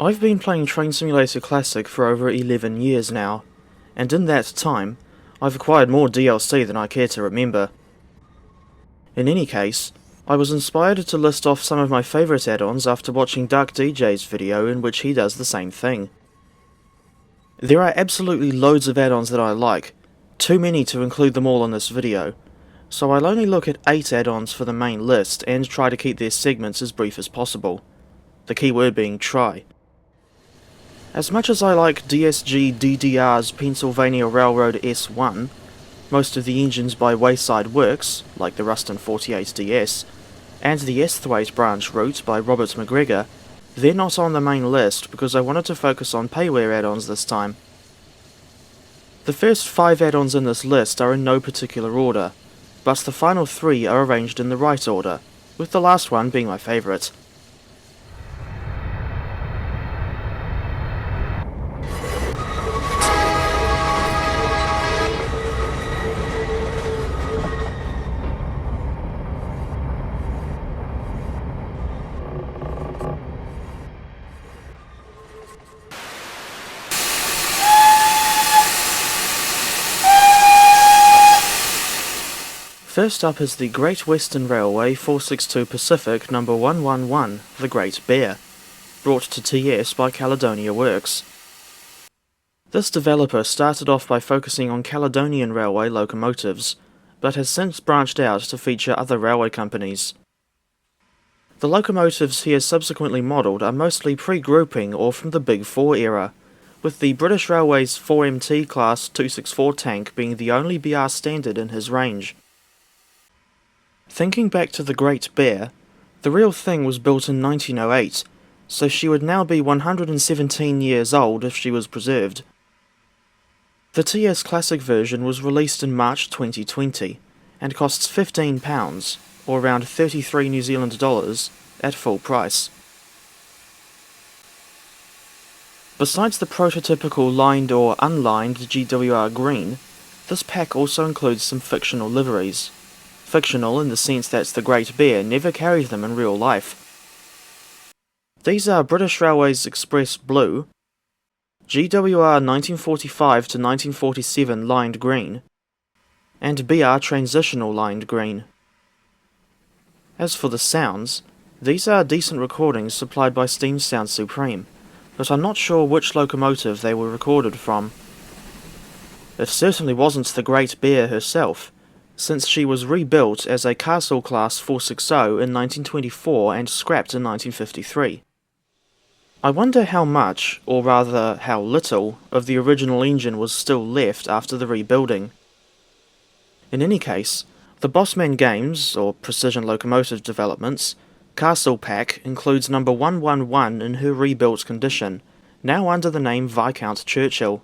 I've been playing Train Simulator Classic for over 11 years now, and in that time, I've acquired more DLC than I care to remember. In any case, I was inspired to list off some of my favourite add-ons after watching Dark DJ's video in which he does the same thing. There are absolutely loads of add-ons that I like, too many to include them all in this video, so I'll only look at 8 add-ons for the main list and try to keep their segments as brief as possible. The key word being try. As much as I like DSG DDR's Pennsylvania Railroad S1, most of the engines by Wayside Works, like the Ruston 48DS, and the Esthwaite branch route by Robert McGregor, they're not on the main list because I wanted to focus on payware add-ons this time. The first 5 add-ons in this list are in no particular order, but the final 3 are arranged in the right order, with the last one being my favourite. First up is the Great Western Railway 462 Pacific No. 111, the Great Bear, brought to TS by Caledonia Works. This developer started off by focusing on Caledonian Railway locomotives, but has since branched out to feature other railway companies. The locomotives he has subsequently modelled are mostly pre-grouping or from the Big Four era, with the British Railways 4MT Class 264 tank being the only BR standard in his range. Thinking back to the Great Bear, the real thing was built in 1908, so she would now be 117 years old if she was preserved. The TS Classic version was released in March 2020, and costs £15, or around 33 New Zealand dollars, at full price. Besides the prototypical lined or unlined GWR green, this pack also includes some fictional liveries. Fictional in the sense that the Great Bear never carried them in real life. These are British Railways Express Blue, GWR 1945 to 1947 lined green, and BR Transitional lined green. As for the sounds, these are decent recordings supplied by Steam Sound Supreme, but I'm not sure which locomotive they were recorded from. It certainly wasn't the Great Bear herself, since she was rebuilt as a Castle Class 460 in 1924 and scrapped in 1953. I wonder how much, or rather how little, of the original engine was still left after the rebuilding. In any case, the Bossman Games, or Precision Locomotive Developments, Castle Pack includes No. 111 in her rebuilt condition, now under the name Viscount Churchill.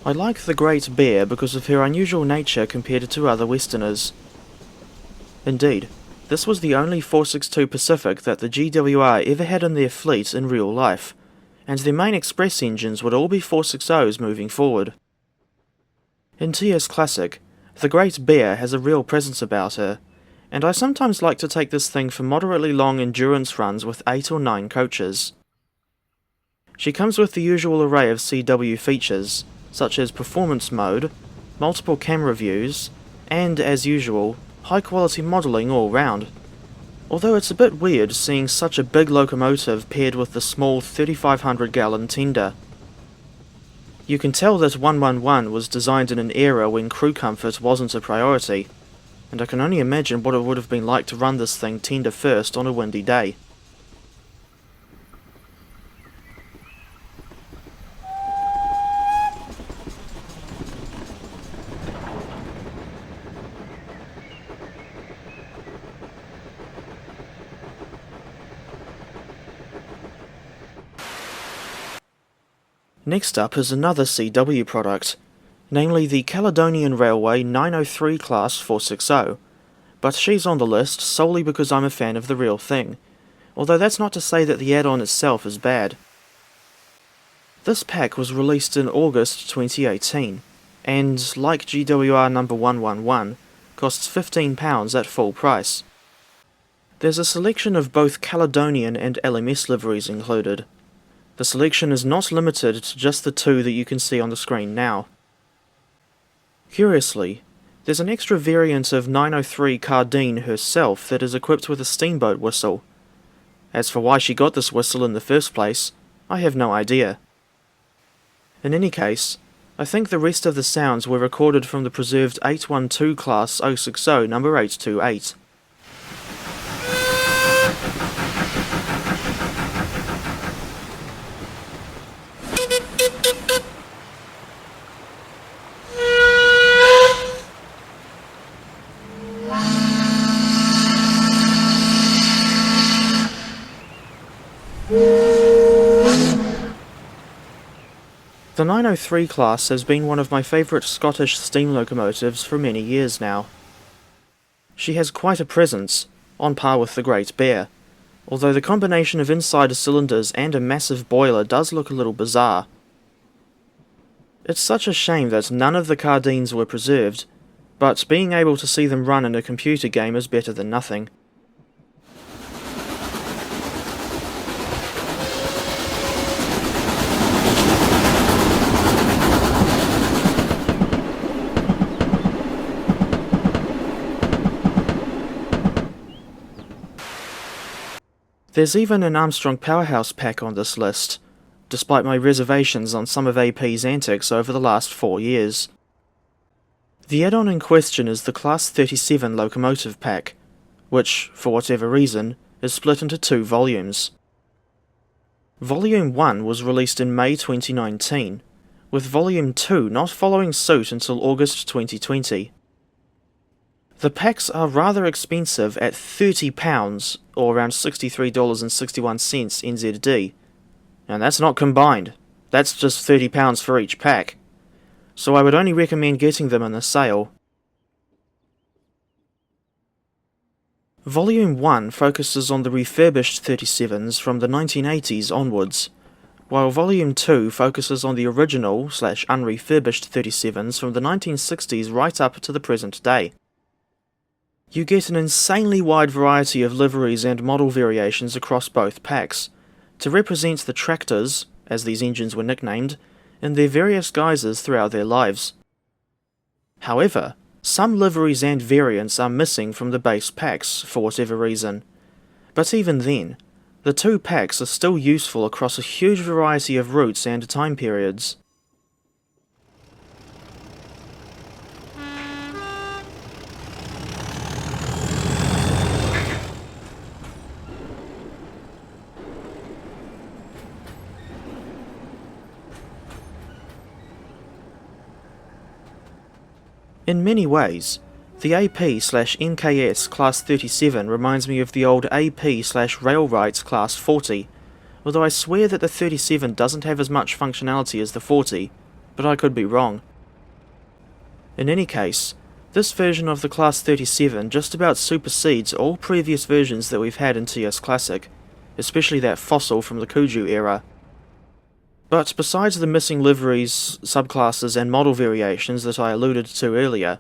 I like the Great Bear because of her unusual nature compared to other Westerners. Indeed, this was the only 462 Pacific that the GWR ever had in their fleet in real life, and their main express engines would all be 460s moving forward. In TS Classic, the Great Bear has a real presence about her, and I sometimes like to take this thing for moderately long endurance runs with 8 or 9 coaches. She comes with the usual array of CW features, such as performance mode, multiple camera views, and, as usual, high-quality modelling all round. Although it's a bit weird seeing such a big locomotive paired with the small 3,500-gallon tender. You can tell that 111 was designed in an era when crew comfort wasn't a priority, and I can only imagine what it would have been like to run this thing tender first on a windy day. Next up is another CW product, namely the Caledonian Railway 903 Class 460, but she's on the list solely because I'm a fan of the real thing, although that's not to say that the add-on itself is bad. This pack was released in August 2018, and, like GWR No. 111, costs £15 at full price. There's a selection of both Caledonian and LMS liveries included. The selection is not limited to just the two that you can see on the screen now. Curiously, there's an extra variant of 903 Cardine herself that is equipped with a steamboat whistle. As for why she got this whistle in the first place, I have no idea. In any case, I think the rest of the sounds were recorded from the preserved 812 class 060 number 828. The 903 class has been one of my favourite Scottish steam locomotives for many years now. She has quite a presence, on par with the Great Bear, although the combination of inside cylinders and a massive boiler does look a little bizarre. It's such a shame that none of the Cardines were preserved, but being able to see them run in a computer game is better than nothing. There's even an Armstrong Powerhouse pack on this list, despite my reservations on some of AP's antics over the last 4 years. The add-on in question is the Class 37 locomotive pack, which, for whatever reason, is split into 2 volumes. Volume 1 was released in May 2019, with Volume 2 not following suit until August 2020. The packs are rather expensive at £30, or around $63.61 NZD, and that's not combined, that's just £30 for each pack, so I would only recommend getting them in a sale. Volume 1 focuses on the refurbished 37s from the 1980s onwards, while Volume 2 focuses on the original/unrefurbished 37s from the 1960s right up to the present day. You get an insanely wide variety of liveries and model variations across both packs, to represent the tractors, as these engines were nicknamed, in their various guises throughout their lives. However, some liveries and variants are missing from the base packs for whatever reason, but even then, the 2 packs are still useful across a huge variety of routes and time periods. In many ways, the AP/NKS Class 37 reminds me of the old AP/Railrights Class 40, although I swear that the 37 doesn't have as much functionality as the 40, but I could be wrong. In any case, this version of the Class 37 just about supersedes all previous versions that we've had in TS Classic, especially that fossil from the Kuju era. But besides the missing liveries, subclasses and model variations that I alluded to earlier,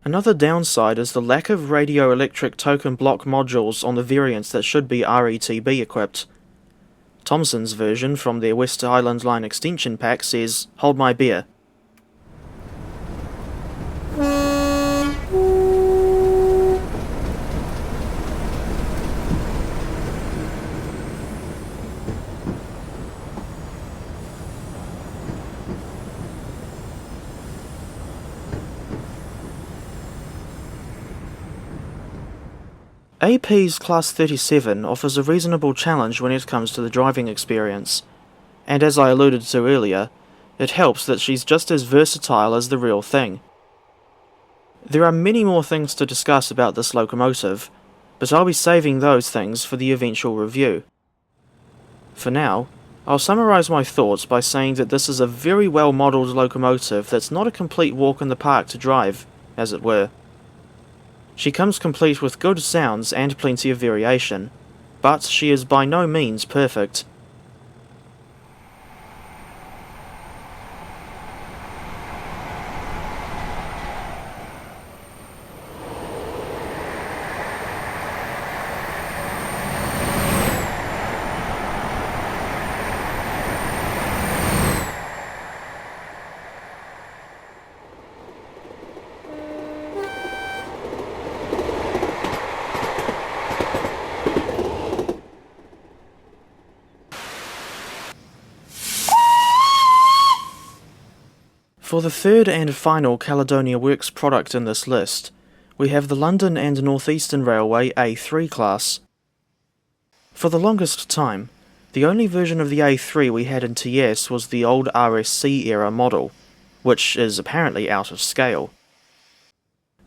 another downside is the lack of radioelectric token block modules on the variants that should be RETB equipped. Thomson's version from their West Island Line extension pack says, "Hold my beer." AP's Class 37 offers a reasonable challenge when it comes to the driving experience, and as I alluded to earlier, it helps that she's just as versatile as the real thing. There are many more things to discuss about this locomotive, but I'll be saving those things for the eventual review. For now, I'll summarise my thoughts by saying that this is a very well modelled locomotive that's not a complete walk in the park to drive, as it were. She comes complete with good sounds and plenty of variation, but she is by no means perfect. For the third and final Caledonia Works product in this list, we have the London and North Eastern Railway A3 class. For the longest time, the only version of the A3 we had in TS was the old RSC era model, which is apparently out of scale.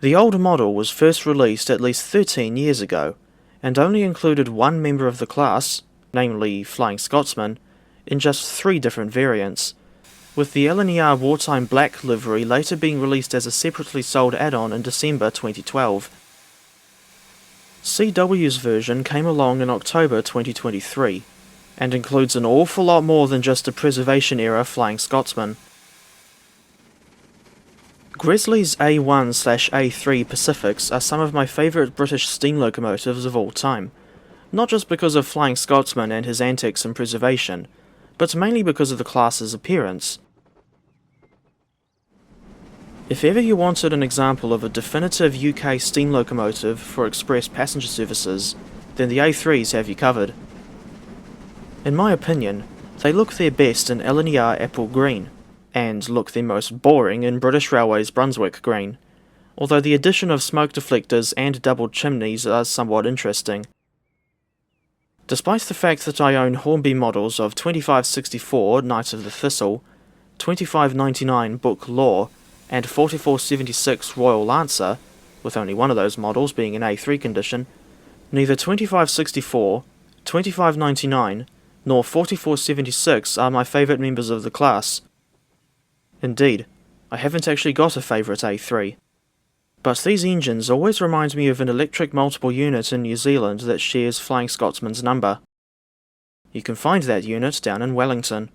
The old model was first released at least 13 years ago, and only included one member of the class, namely Flying Scotsman, in just 3 different variants, with the LNER Wartime Black livery later being released as a separately sold add-on in December 2012. CW's version came along in October 2023, and includes an awful lot more than just a preservation-era Flying Scotsman. Gresley's A1/A3 Pacifics are some of my favourite British steam locomotives of all time, not just because of Flying Scotsman and his antics in preservation, but mainly because of the class's appearance. If ever you wanted an example of a definitive UK steam locomotive for express passenger services, then the A3s have you covered. In my opinion, they look their best in LNER Apple Green, and look their most boring in British Railways Brunswick Green, although the addition of smoke deflectors and double chimneys are somewhat interesting. Despite the fact that I own Hornby models of 2564 Knight of the Thistle, 2599 Book Law, and 4476 Royal Lancer, with only one of those models being in A3 condition, neither 2564, 2599, nor 4476 are my favourite members of the class. Indeed, I haven't actually got a favourite A3. But these engines always remind me of an electric multiple unit in New Zealand that shares Flying Scotsman's number. You can find that unit down in Wellington.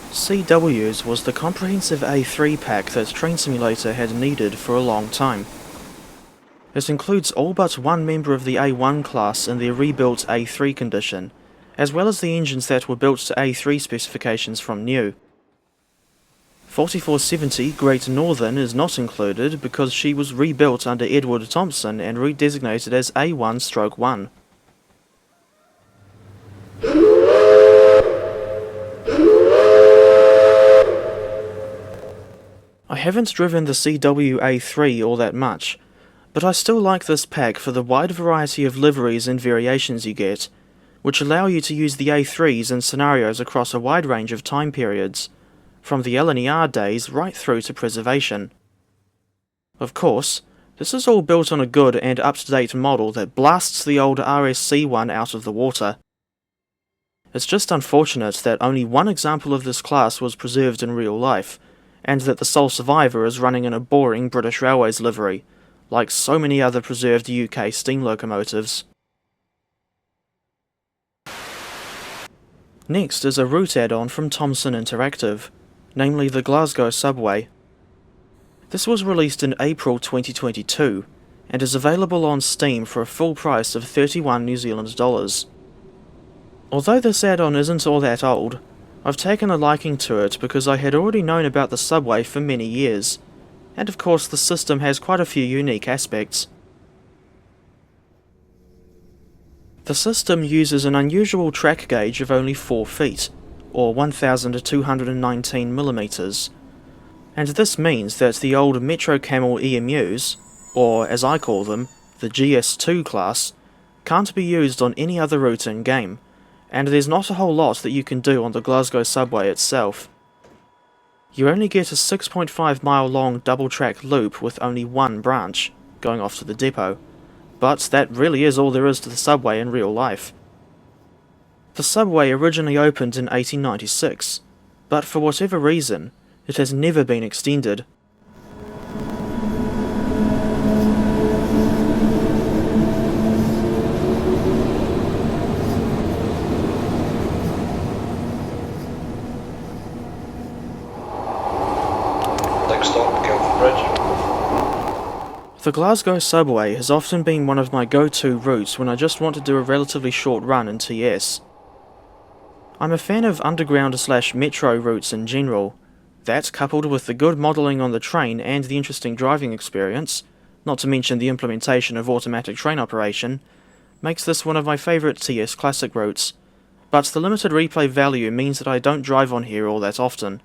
CW's was the comprehensive A3 pack that Train Simulator had needed for a long time. It includes all but one member of the A1 class in their rebuilt A3 condition, as well as the engines that were built to A3 specifications from new. 4470 Great Northern is not included because she was rebuilt under Edward Thompson and redesignated as A1/1. I haven't driven the CW A3 all that much, but I still like this pack for the wide variety of liveries and variations you get, which allow you to use the A3s in scenarios across a wide range of time periods, from the LNER days right through to preservation. Of course, this is all built on a good and up-to-date model that blasts the old RSC one out of the water. It's just unfortunate that only one example of this class was preserved in real life, and that the sole survivor is running in a boring British Railways livery, like so many other preserved UK steam locomotives. Next is a route add-on from Thomson Interactive, namely the Glasgow Subway. This was released in April 2022, and is available on Steam for a full price of $31 New Zealand dollars. Although this add-on isn't all that old, I've taken a liking to it because I had already known about the subway for many years, and of course the system has quite a few unique aspects. The system uses an unusual track gauge of only 4 feet, or 1,219 millimeters, and this means that the old Metro Camel EMUs, or as I call them, the GS2 class, can't be used on any other route in-game, and there's not a whole lot that you can do on the Glasgow subway itself. You only get a 6.5 mile long double track loop with only one branch, going off to the depot, but that really is all there is to the subway in real life. The subway originally opened in 1896, but for whatever reason, it has never been extended. The Glasgow subway has often been one of my go-to routes when I just want to do a relatively short run in TS. I'm a fan of underground/metro routes in general. That, coupled with the good modelling on the train and the interesting driving experience, not to mention the implementation of automatic train operation, makes this one of my favourite TS classic routes. but the limited replay value means that I don't drive on here all that often.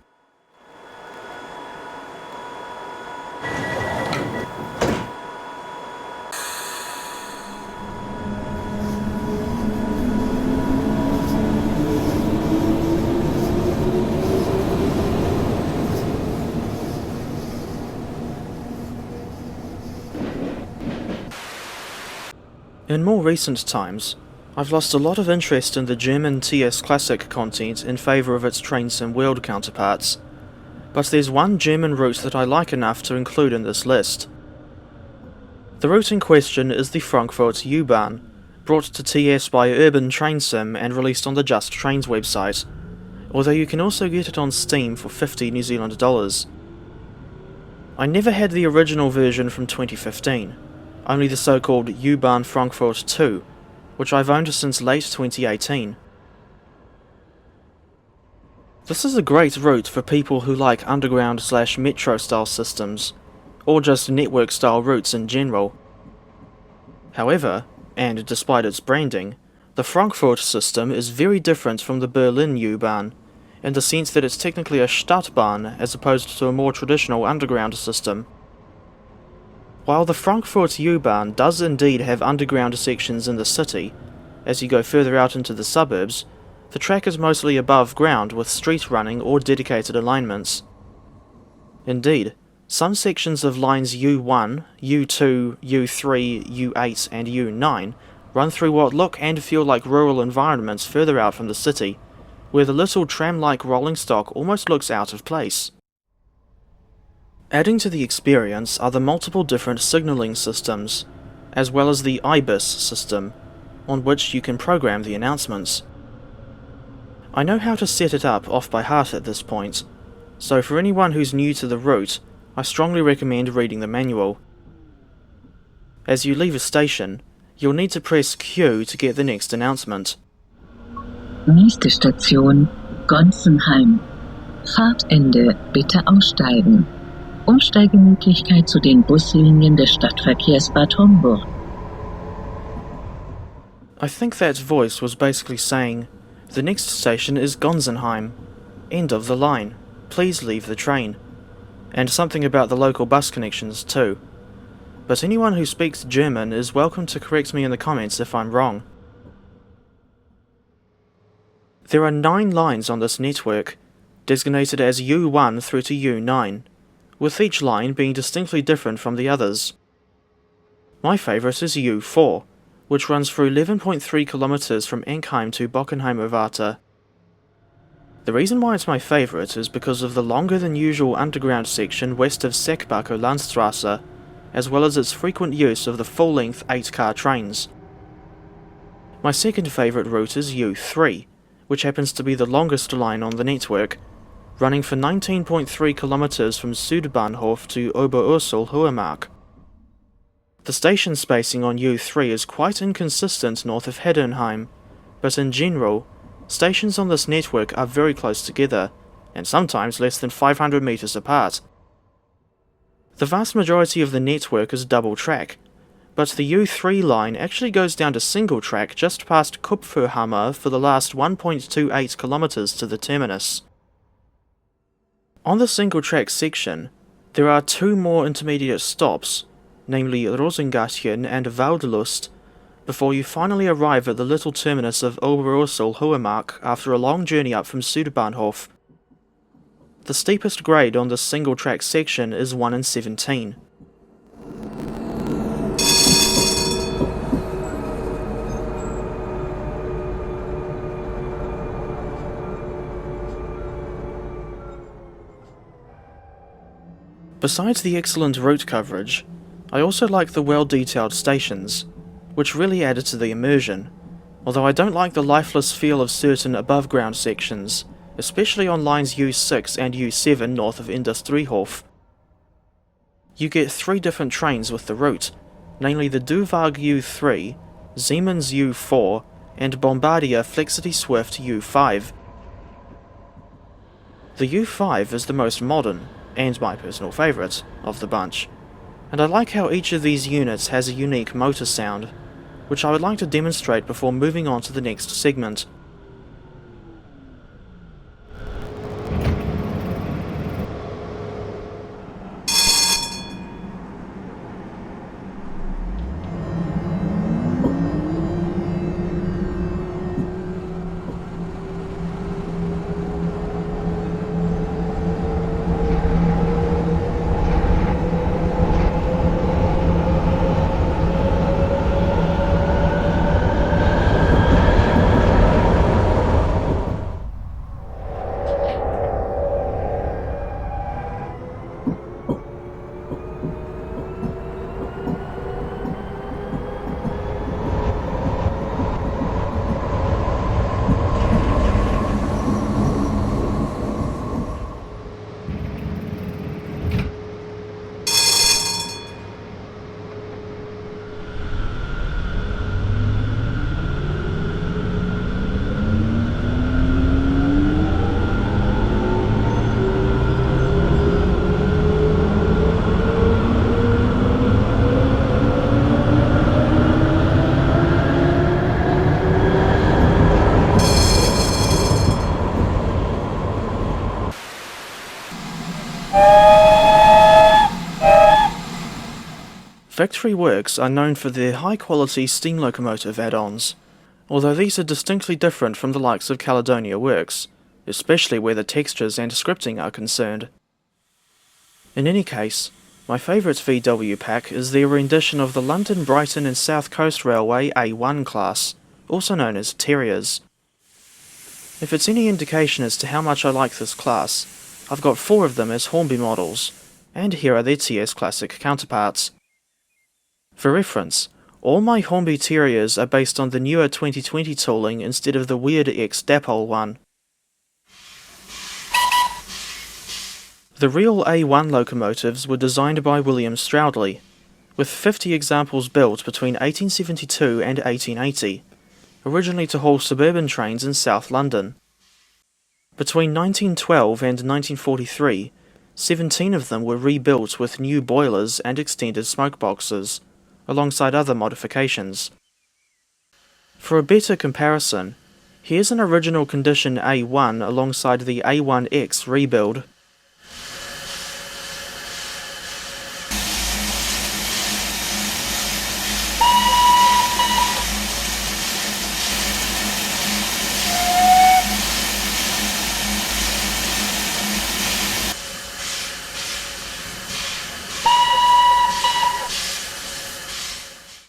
In more recent times, I've lost a lot of interest in the German TS Classic content in favour of its Train Sim World counterparts, but there's one German route that I like enough to include in this list. The route in question is the Frankfurt U-bahn, brought to TS by Urban Train Sim and released on the Just Trains website, although you can also get it on Steam for $50 New Zealand dollars. I never had the original version from 2015, only the so-called U-bahn Frankfurt 2, which I've owned since late 2018. This is a great route for people who like underground/metro style systems, or just network style routes in general. However, and despite its branding, the Frankfurt system is very different from the Berlin U-bahn, in the sense that it's technically a Stadtbahn as opposed to a more traditional underground system. While the Frankfurt U-bahn does indeed have underground sections in the city, as you go further out into the suburbs, the track is mostly above ground with street running or dedicated alignments. Indeed, some sections of lines U1, U2, U3, U8 and U9 run through what look and feel like rural environments further out from the city, where the little tram-like rolling stock almost looks out of place. Adding to the experience are the multiple different signalling systems, as well as the IBIS system, on which you can program the announcements. I know how to set it up off by heart at this point, so for anyone who's new to the route, I strongly recommend reading the manual. As you leave a station, you'll need to press Q to get the next announcement. Nächste Station, Gonsenheim. Fahrtende, bitte aussteigen. Umsteigemöglichkeit zu den Buslinien des Stadtverkehrs Bad Homburg. I think that voice was basically saying, "The next station is Gonsenheim. End of the line. Please leave the train." And something about the local bus connections too. But anyone who speaks German is welcome to correct me in the comments if I'm wrong. There are 9 lines on this network, designated as U1 through to U9, with each line being distinctly different from the others. My favourite is U4, which runs for 11.3 kilometers from Enkheim to Bockenheimer Warte. The reason why it's my favourite is because of the longer than usual underground section west of Seckbacher Landstrasse, as well as its frequent use of the full-length 8-car trains. My second favourite route is U3, which happens to be the longest line on the network, running for 19.3 kilometers from Südbahnhof to Oberursel-Hohemark. The station spacing on U3 is quite inconsistent north of Heddernheim, but in general, stations on this network are very close together, and sometimes less than 500 meters apart. The vast majority of the network is double track, but the U3 line actually goes down to single track just past Kupferhammer for the last 1.28 kilometers to the terminus. On the single-track section, there are 2 more intermediate stops, namely Rosengatchen and Waldelust, before you finally arrive at the little terminus of Oberursel-Hohemark after a long journey up from Südbahnhof. The steepest grade on this single-track section is 1 in 17. Besides the excellent route coverage, I also like the well-detailed stations, which really added to the immersion, although I don't like the lifeless feel of certain above-ground sections, especially on lines U6 and U7 north of Industriehof. You get 3 different trains with the route, namely the Duwag U3, Siemens U4, and Bombardier Flexity Swift U5. The U5 is the most modern, and my personal favourite, of the bunch, and I like how each of these units has a unique motor sound, which I would like to demonstrate before moving on to the next segment. Factory Works are known for their high-quality steam locomotive add-ons, although these are distinctly different from the likes of Caledonia Works, especially where the textures and scripting are concerned. In any case, my favourite VW pack is their rendition of the London, Brighton and South Coast Railway A1 class, also known as Terriers. If it's any indication as to how much I like this class, I've got 4 of them as Hornby models, and here are their TS Classic counterparts. For reference, all my Hornby Terriers are based on the newer 2020 tooling instead of the weird ex-Dapol one. The real A1 locomotives were designed by William Stroudley, with 50 examples built between 1872 and 1880, originally to haul suburban trains in South London. Between 1912 and 1943, 17 of them were rebuilt with new boilers and extended smoke boxes, alongside other modifications. For a better comparison, here's an original condition A1 alongside the A1X rebuild.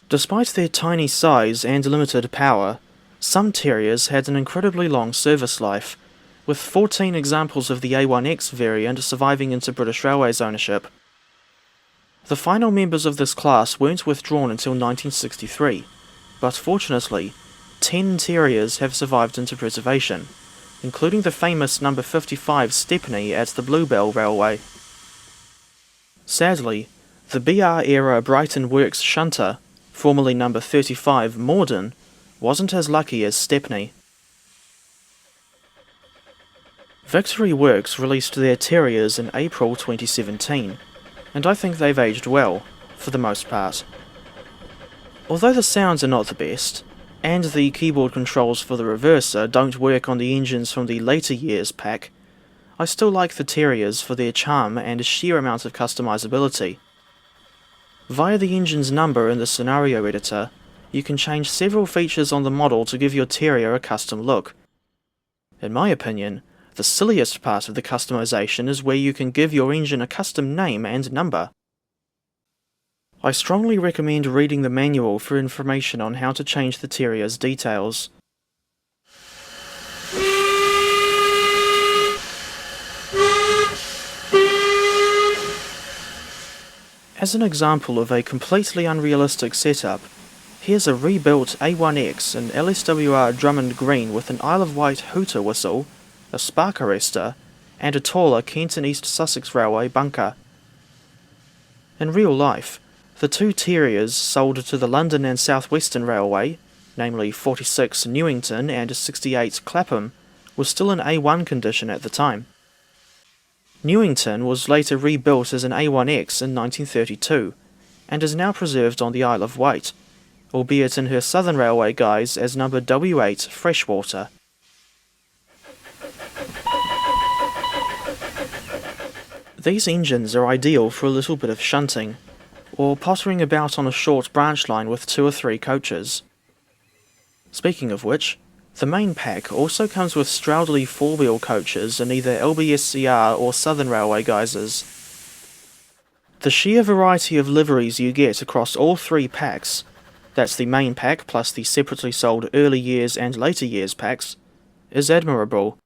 Despite their tiny size and limited power, some Terriers had an incredibly long service life, with 14 examples of the A1X variant surviving into British Railways ownership. The final members of this class weren't withdrawn until 1963, but fortunately, 10 Terriers have survived into preservation, including the famous number 55 Stepney at the Bluebell Railway. Sadly, the BR-era Brighton Works shunter, formerly number 35 Morden, wasn't as lucky as Stepney. Victory Works released their Terriers in April 2017, and I think they've aged well, for the most part. Although the sounds are not the best, and the keyboard controls for the reverser don't work on the engines from the later years pack, I still like the Terriers for their charm and sheer amount of customizability. Via the engine's number in the scenario editor, you can change several features on the model to give your Terrier a custom look. In my opinion, the silliest part of the customization is where you can give your engine a custom name and number. I strongly recommend reading the manual for information on how to change the Terrier's details. As an example of a completely unrealistic setup, here's a rebuilt A1X in LSWR Drummond Green with an Isle of Wight hooter whistle, a spark arrestor, and a taller Kent and East Sussex Railway bunker. In real life, the 2 Terriers sold to the London and South Western Railway, namely 46 Newington and 68 Clapham, were still in A1 condition at the time. Newington was later rebuilt as an A1X in 1932, and is now preserved on the Isle of Wight, albeit in her Southern Railway guise as number W8 Freshwater. These engines are ideal for a little bit of shunting, or pottering about on a short branch line with 2 or 3 coaches. Speaking of which, the main pack also comes with Stroudley 4-wheel coaches in either LBSCR or Southern Railway guises. The sheer variety of liveries you get across all 3 packs, that's the main pack plus the separately sold early years and later years packs, is admirable.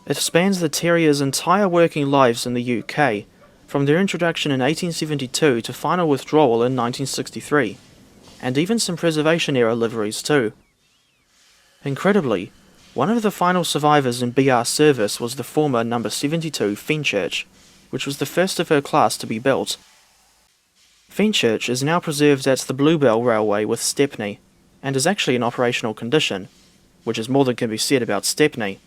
It spans the Terrier's entire working lives in the UK, from their introduction in 1872 to final withdrawal in 1963, and even some preservation-era liveries too. Incredibly, one of the final survivors in BR service was the former number 72 Fenchurch, which was the first of her class to be built. Fenchurch is now preserved at the Bluebell Railway with Stepney, and is actually in operational condition, which is more than can be said about Stepney.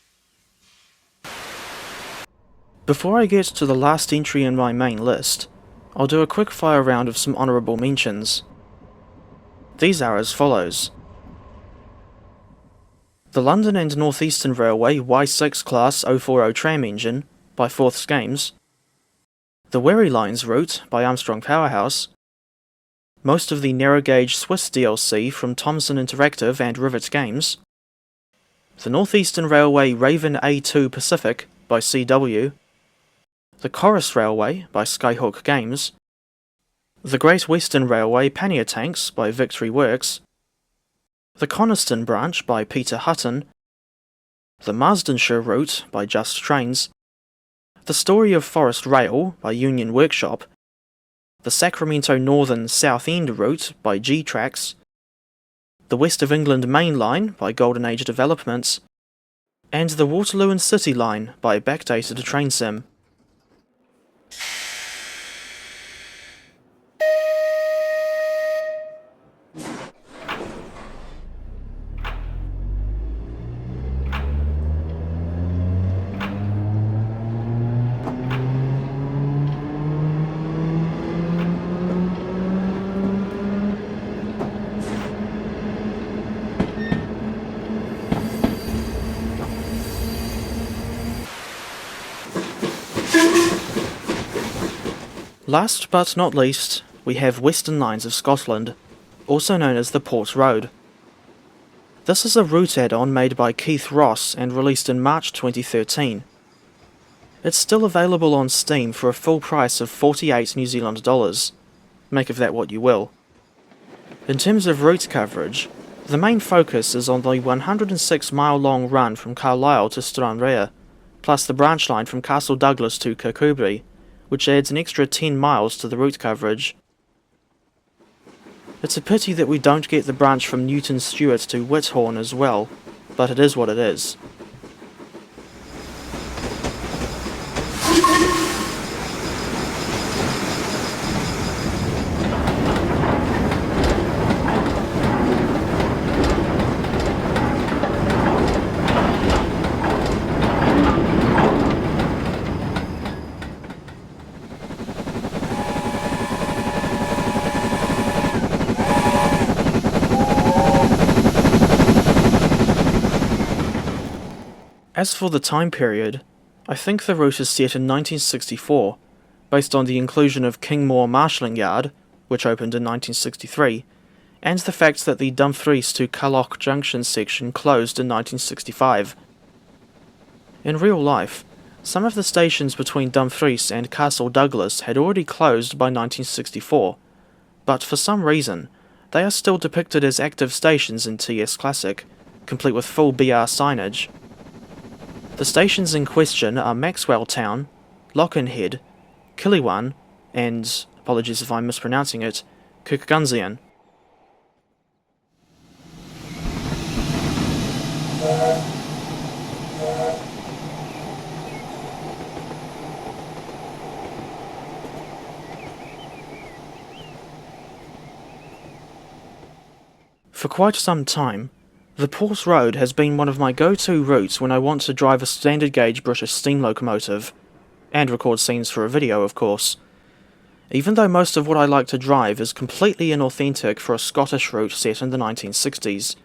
Before I get to the last entry in my main list, I'll do a quick fire round of some honourable mentions. These are as follows. The London and North Eastern Railway Y6 Class 040 tram engine by Forth's Games, the Wherry Lines route by Armstrong Powerhouse, most of the narrow-gauge Swiss DLC from Thomson Interactive and Rivet Games, the North Eastern Railway Raven A2 Pacific by CW, the Chorus Railway by Skyhawk Games, the Great Western Railway Pannier Tanks by Victory Works, the Coniston Branch by Peter Hutton, the Marsdenshire Route by Just Trains, the Story of Forest Rail by Union Workshop, the Sacramento Northern South End Route by G-Tracks, the West of England Main Line by Golden Age Developments, and the Waterloo and City Line by Backdated Train Sim. Last but not least, we have Western Lines of Scotland, also known as the Port Road. This is a route add-on made by Keith Ross and released in March 2013. It's still available on Steam for a full price of 48 New Zealand dollars. Make of that what you will. In terms of route coverage, the main focus is on the 106-mile-long run from Carlisle to Stranraer, plus the branch line from Castle Douglas to Kirkcudbright, which adds an extra 10 miles to the route coverage. It's a pity that we don't get the branch from Newton Stewart to Whithorn as well, but it is what it is. As for the time period, I think the route is set in 1964, based on the inclusion of Kingmore Marshalling Yard, which opened in 1963, and the fact that the Dumfries to Culloch Junction section closed in 1965. In real life, some of the stations between Dumfries and Castle Douglas had already closed by 1964, but for some reason, they are still depicted as active stations in TS Classic, complete with full BR signage. The stations in question are Maxwell Town, Lockenhead, Killywan, and, apologies if I'm mispronouncing it, Kirkcudbright. For quite some time, the Port Road has been one of my go-to routes when I want to drive a standard gauge British steam locomotive, and record scenes for a video, of course. Even though most of what I like to drive is completely inauthentic for a Scottish route set in the 1960s.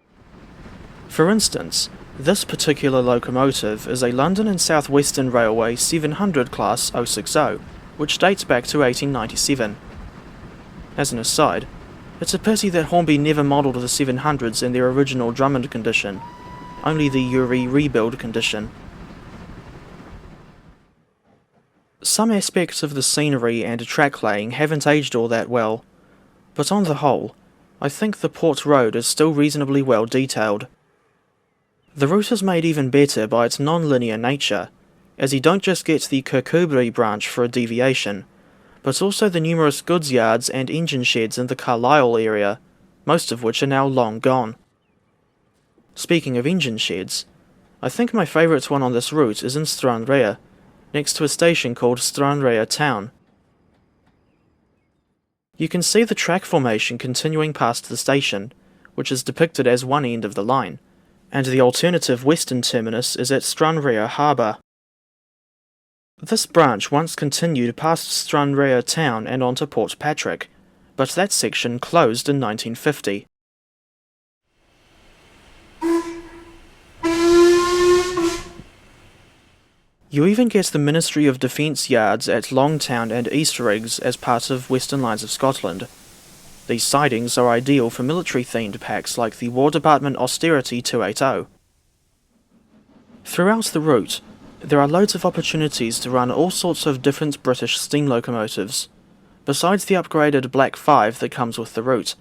For instance, this particular locomotive is a London and South Western Railway 700 class 060, which dates back to 1897. As an aside, it's a pity that Hornby never modelled the 700s in their original Drummond condition, only the Uri rebuild condition. Some aspects of the scenery and track laying haven't aged all that well, but on the whole, I think the Port Road is still reasonably well detailed. The route is made even better by its non-linear nature, as you don't just get the Kirkcudbright branch for a deviation, but also the numerous goods yards and engine sheds in the Carlisle area, most of which are now long gone. Speaking of engine sheds, I think my favourite one on this route is in Stranraer, next to a station called Stranraer Town. You can see the track formation continuing past the station, which is depicted as one end of the line, and the alternative western terminus is at Stranraer Harbour. This branch once continued past Stranraer Town and onto Port Patrick, but that section closed in 1950. You even get the Ministry of Defence yards at Longtown and Easter Eggs as part of Western Lines of Scotland. These sidings are ideal for military-themed packs like the War Department Austerity 280. Throughout the route, there are loads of opportunities to run all sorts of different British steam locomotives, besides the upgraded Black 5 that comes with the route,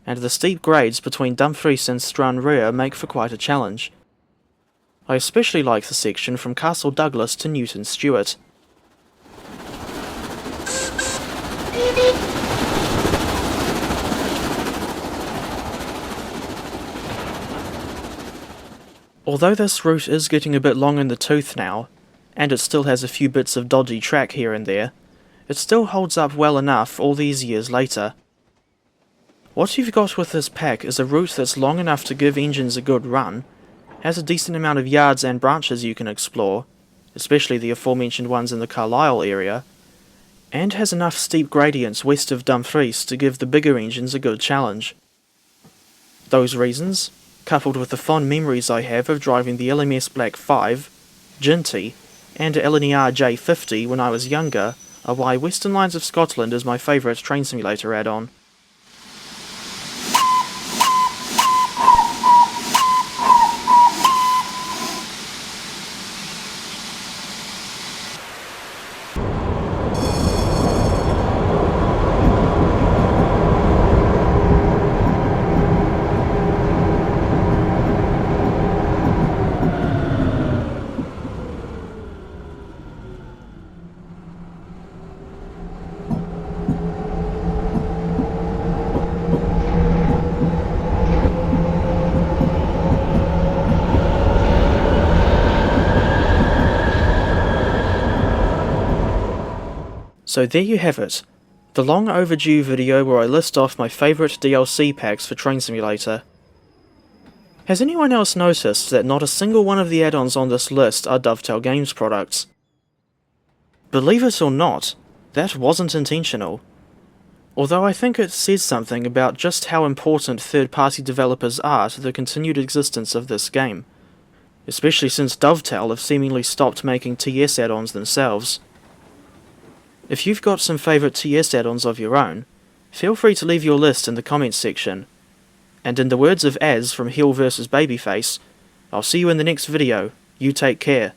and the steep grades between Dumfries and Stranraer make for quite a challenge. I especially like the section from Castle Douglas to Newton Stewart. Although this route is getting a bit long in the tooth now, and it still has a few bits of dodgy track here and there, it still holds up well enough all these years later. What you've got with this pack is a route that's long enough to give engines a good run, has a decent amount of yards and branches you can explore, especially the aforementioned ones in the Carlisle area, and has enough steep gradients west of Dumfries to give the bigger engines a good challenge. Those reasons, coupled with the fond memories I have of driving the LMS Black 5, Ginty, and LNER J50 when I was younger, are why Western Lines of Scotland is my favourite train simulator add-on. So there you have it, the long overdue video where I list off my favourite DLC packs for Train Simulator. Has anyone else noticed that not a single one of the add-ons on this list are Dovetail Games products? Believe it or not, that wasn't intentional. Although I think it says something about just how important third-party developers are to the continued existence of this game, especially since Dovetail have seemingly stopped making TS add-ons themselves. If you've got some favourite TS add-ons of your own, feel free to leave your list in the comments section. And in the words of Az from Heel vs Babyface, I'll see you in the next video. You take care.